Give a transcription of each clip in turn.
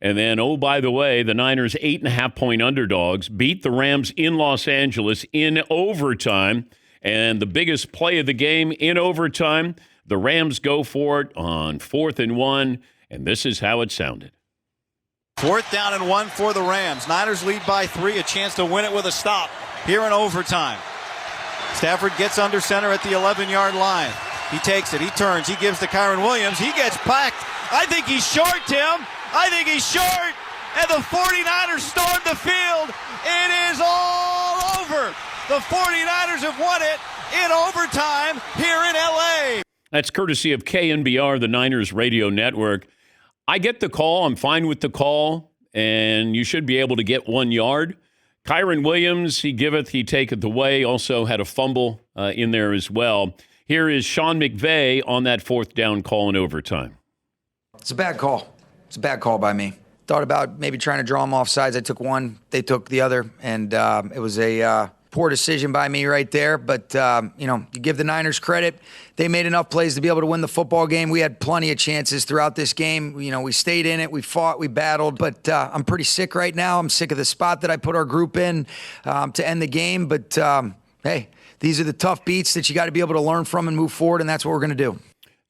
And then, oh, by the way, the Niners 8.5-point underdogs beat the Rams in Los Angeles in overtime. And the biggest play of the game in overtime, the Rams go for it on 4th and 1. And this is how it sounded. 4th down and 1 for the Rams. Niners lead by 3, a chance to win it with a stop here in overtime. Stafford gets under center at the 11-yard line. He takes it, he turns, he gives to Kyren Williams. He gets packed. I think he's short, Tim. I think he's short. And the 49ers storm the field. It is all over. The 49ers have won it in overtime here in L.A. That's courtesy of KNBR, the Niners radio network. I get the call. I'm fine with the call. And you should be able to get 1 yard. Kyren Williams, he giveth, he taketh away. Also had a fumble in there as well. Here is Sean McVay on that 4th down call in overtime. It's a bad call. It's a bad call by me. Thought about maybe trying to draw them off sides. I took one. They took the other. And it was a poor decision by me right there. But, you give the Niners credit. They made enough plays to be able to win the football game. We had plenty of chances throughout this game. We stayed in it. We fought. We battled. But I'm pretty sick right now. I'm sick of the spot that I put our group in to end the game. But, hey, these are the tough beats that you got to be able to learn from and move forward, and that's what we're going to do.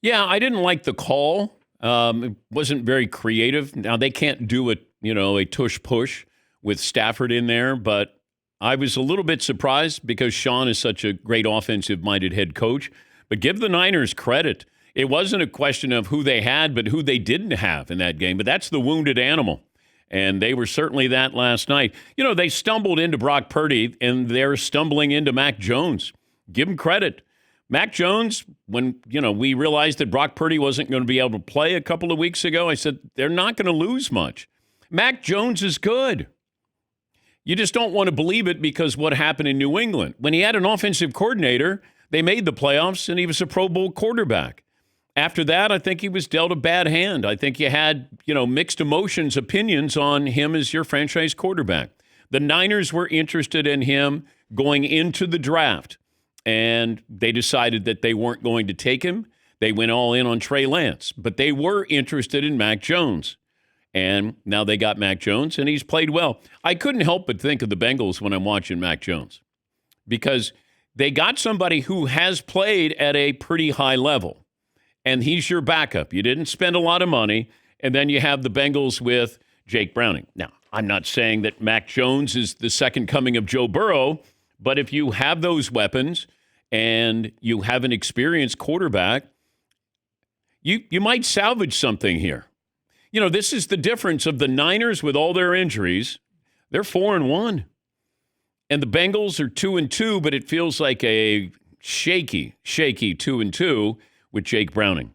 Yeah, I didn't like the call. It wasn't very creative. Now, they can't do a tush-push with Stafford in there, but I was a little bit surprised because Sean is such a great offensive-minded head coach. But give the Niners credit. It wasn't a question of who they had, but who they didn't have in that game. But that's the wounded animal. And they were certainly that last night. They stumbled into Brock Purdy, and they're stumbling into Mac Jones. Give them credit. Mac Jones, when, we realized that Brock Purdy wasn't going to be able to play a couple of weeks ago, I said, they're not going to lose much. Mac Jones is good. You just don't want to believe it because what happened in New England. When he had an offensive coordinator, they made the playoffs, and he was a Pro Bowl quarterback. After that, I think he was dealt a bad hand. I think you had, mixed emotions, opinions on him as your franchise quarterback. The Niners were interested in him going into the draft, and they decided that they weren't going to take him. They went all in on Trey Lance, but they were interested in Mac Jones. And now they got Mac Jones, and he's played well. I couldn't help but think of the Bengals when I'm watching Mac Jones because they got somebody who has played at a pretty high level. And he's your backup. You didn't spend a lot of money. And then you have the Bengals with Jake Browning. Now, I'm not saying that Mac Jones is the second coming of Joe Burrow, but if you have those weapons and you have an experienced quarterback, you might salvage something here. This is the difference of the Niners with all their injuries. They're 4-1. And the Bengals are 2-2, but it feels like a shaky 2-2 with Jake Browning.